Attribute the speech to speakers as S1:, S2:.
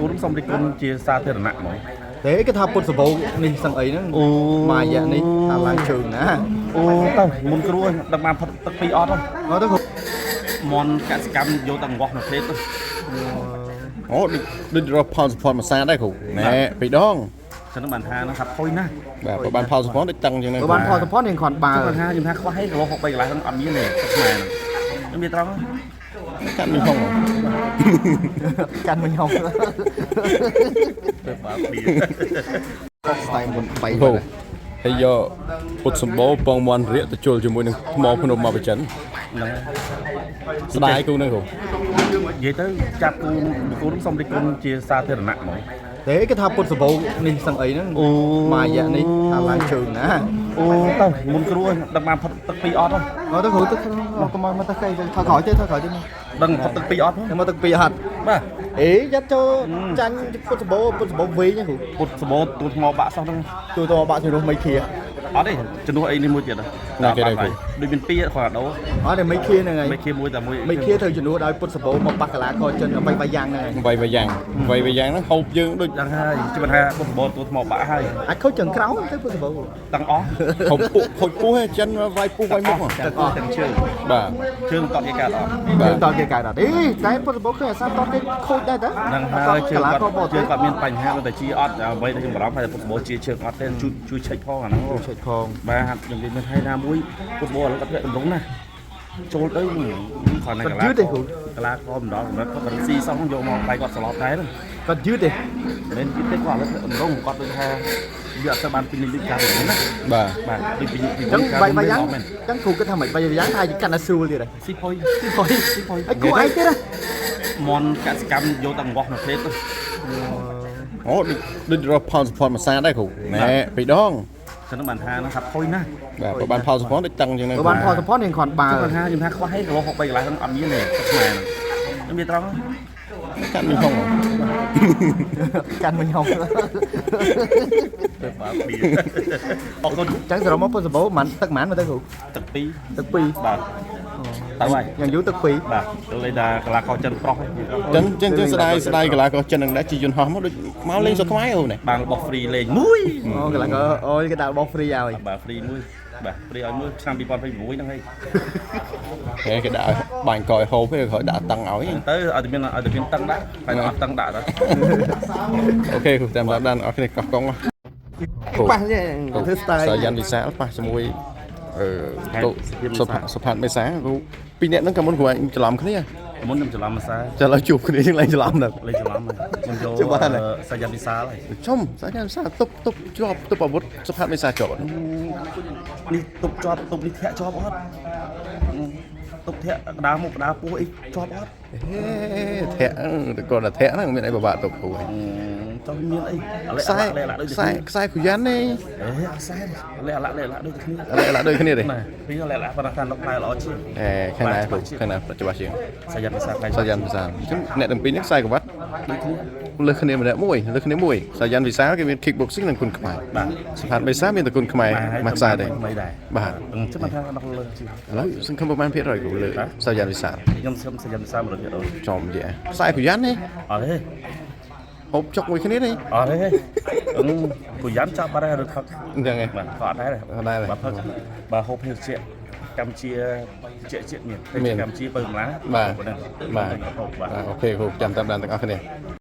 S1: គុណសុំរិះគន់ជាសាធារណៈហ្មង
S2: thế cái tháp bột sập bầu này sang ấy nó mà dạ này thà lang trường nè
S1: អូទៅមុនគ្រួដឹកបានផឹកទឹកពីរអត់
S2: nó tới
S1: មនកសកម្មយកតែង្វោះនៅផ្លេតទៅ
S3: អូដូចរកផលសផនមួយសាដែរគ្រូណែពីដង
S1: ចឹងនឹងបានថាហ្នឹងថាផុយណាស់
S3: បាទបើបានផលសផនដូចតឹងចឹងហ្នឹង
S2: các bạn phò support này còn
S1: ចឹង
S2: bà
S1: បានថាខ្ញុំថាខ្វះឯងរហូត3កន្លះហ្នឹងអត់មានទេទឹកខ្មែរហ្នឹងមានត្រង់
S3: កាត់មានហង
S2: chăn mình không
S1: ទៅបើពី
S2: tay một bảy
S3: គ្រូហើយយកពុតសម្បោពងមន់រៀកទៅជុលជាមួយនឹងថ្មភ្នំមកបចិន
S1: ហ្នឹង
S3: ស្ដាយគ្រូហ្នឹងគ្រូ
S1: និយាយទៅចាប់គូនសុំរិះគន់ជាសាធារណៈហ្មង
S2: thế cái tháp bột sập bầu này sang ấy nó mà dạ này thà lang trường nè
S1: អូទៅមុនគ្រួដឹកបានផឹកទឹកពីរអត់
S2: nó tới hồi tức nó có mà ta cây thôi khỏi chứ
S1: ដឹងផឹកទឹកពីរអត់
S2: nhưng mà tức bị hạt
S1: បាទ
S2: ý dắt cho chanh bột sập bầu ví nhá cụ
S1: ពុតសបោទូថ្មបាក់សោះហ្នឹង
S2: tôi bạn thì nó mấy kia
S1: អត់ទេជំនួសអីនេះមួយទៀតដូចមានពីរគាត់ដោ
S2: đó thì mấy kia này
S1: មិនគៀមួយតែមួយ
S2: mấy kia thời chuẩn đôi bột sập bầu mà bắt cả lá coi chân nó bay bay giang này
S3: វាយវាយ៉ាងហ្នឹងហូបយើងដូច
S1: ដឹងហើយជិះថាពុតសបោទូថ្មបាក់ហើយ
S2: anh khâu chân kéo cái bột sập bầu
S1: ទាំងអស់
S3: ហូបពុះហូចពុះឯចិនវាយពុះវាយមុខ
S1: ទាំងជើង
S3: បាទ
S1: ជើងតត់គេកាត់អត់
S2: nhưng tao cái đó đi cái bột sập bầu cái sao tao cái khâu đây đó
S1: ហ្នឹងហើយជើងគាត់ជើងគាត់មានបញ្ហាតែជីអត់អ្វីដែលខ្ញុំបារម្ភថាពុតសបោជាជើងអត់ទេជួយឆែកផងអាហ្នឹង
S2: chạy phong
S1: បាទខ្ញុំនិយាយមានថៃណាមួយពុតសបោឥឡូវគាត់ធ្លាក់តម្រងណាចូលទៅគាត់នៅកន្លាកន្លាខម្ដងសម្រាប់គាត់ស៊ីសោះយកមកបាយគាត់ស្លប់ដែរហ្នឹង
S2: còn dứt đi
S1: មិនគិតទេគាត់ឥឡូវតម្រងគាត់ដូចថាវាអត់ទៅបានពីនេះលីកាហ្នឹងណា
S3: បាទ
S1: បាទដូចពី
S2: chẳng bay bay giang chẳng cụ cái thằng mày bay giang thay chỉ cắn là xu đi rồi
S1: ស៊ីផុយ
S2: thôi anh cụ ai thế đó
S1: មនកសកម្មយកតែង្វោះនៅផ្លេតទៅ
S3: អូដូចរកផលសផនមួយសាដែរគ្រូណែពីដង
S1: ចឹងនឹងបានថាថាផុយណាស់
S3: បាទបើបានផលសផនដូចតឹងចឹងហ្នឹង
S2: các bạn phò support này còn
S1: ចឹង
S2: bà
S1: បានថាខ្ញុំថាខ្វះឯងរហូត3កន្លះហ្នឹងអត់មានទេទឹកខ្មែរហ្នឹងមានត្រង់
S3: កាត់មានហង
S2: chăn mình không
S1: ទៅបើពីអរគុណ
S2: chẳng rồi mà bột sập bầu mặn tắc mãn mà tới cụ
S1: ទឹកពីរ
S2: tức pi
S1: បាទទៅហើយ
S2: nhận dấu tức pi
S1: បាទទៅលេថាកន្លះខចិនប្រុសហ្នឹង
S3: ចឹងស្ដាយកន្លះក៏ចិននឹងដែរជាយន្តហោះមកដូចមកលេងសុខខ្មែរអូនេះ
S1: បានរបស់ free លេងមួយ
S2: cái là có ôi cái đạo bọc free rồi
S1: បាទ free មួយបាទ free ឲ្យមួយឆ្នាំ2026ហ្នឹងហើយ
S3: គេដាក់បាញ់កយហូបគេគាត់ដាក់តឹងឲ្យ
S1: ទៅឲ្យតែមានតឹងដាក់តែអត់តឹងដាក់ទៅ
S3: អូខេគ្រូតាមដានអរគ្នាកោះកុង
S2: ប៉ះទេធ្វើ style
S3: សាយានវិសាលប៉ះជាមួយលោកសុផាតមេសាគ្រូពីរនាក់ហ្នឹងក៏មុនគ្រូឯងច្រឡំគ្នា
S1: មុនខ្ញុំច្រឡំភាសា
S3: ចាំឡើយជួបគ្នាយើងឡើងច្រឡំដល់
S1: លេងច្រឡំខ្ញុំយកសាយានវិសាលហើយ
S3: ចំសាយានវិសាលតុបជាប់តុបអាវុធសុផាតមេសាជាប់
S1: នេះទុកជាប់ទុកនេះធាក់ជាប់អត់ទុកធាក់ក្តៅមកក្តៅពោះអីជាប់អត់
S3: ធាក់គាត់ថាធាក់ហ្នឹងមានអីពិបាកតុបគ្រូឯង
S1: ចង់មានអី
S3: ខ្សែគ្រូយ៉ាន់នេះ
S1: អេខ្សែលេអាឡាដូចគ្នា
S3: ឡាដូចគ្នាទេ
S1: ណាពីលេអាប៉ុន្តែខាងលោកផ្លែល្អជាង
S3: ខាងណាគ្រូខាងណាច្បាស់ជាង
S1: សាយានវិសាល
S3: សាយានវិសាលអញ្ចឹងអ្នកទាំងពីរនេះខ្សែក្រវ៉ាត់
S1: ដូចគ្នា
S3: លើសគ្នាម្នាក់មួយលើសគ្នាមួយសាយានវិសាលគេមាន kickboxing និងគុនខ្មែរ
S1: បាទ
S3: សុផាតមេសាមានតែគុនខ្មែរមួយខ្សែទេ
S1: មិនដែរ
S3: បាទ
S1: អញ្ចឹងមិនថាដល់លើជាង
S3: ឥឡូវសង្ឃឹមប្រហែលភាគរយគ្រូលើសាយានវិសាល
S1: ខ្ញុំសឹមសាយានវិសាល100%អត់
S3: ចំនិយាយខ្សែគ្រូយ៉ាន់នេះ
S1: ទេ
S3: ហូបចុកមួយគ្នានេះ
S1: អត់ទេគូយ៉ាន់ចាប់បាត់ហើយឬផឹក
S3: អញ្ចឹងឯង
S1: បាទក៏អត់ដែរ
S3: អត់ដែរ
S1: បាទផឹកបាទហូបភេសជ្ជៈកម្ពុជាជាមានកម្ពុជាបើកម្លាំង
S3: បាទ
S1: បាទ
S3: អូខេគ្រូចាំតាមដានទាំងអស់គ្នា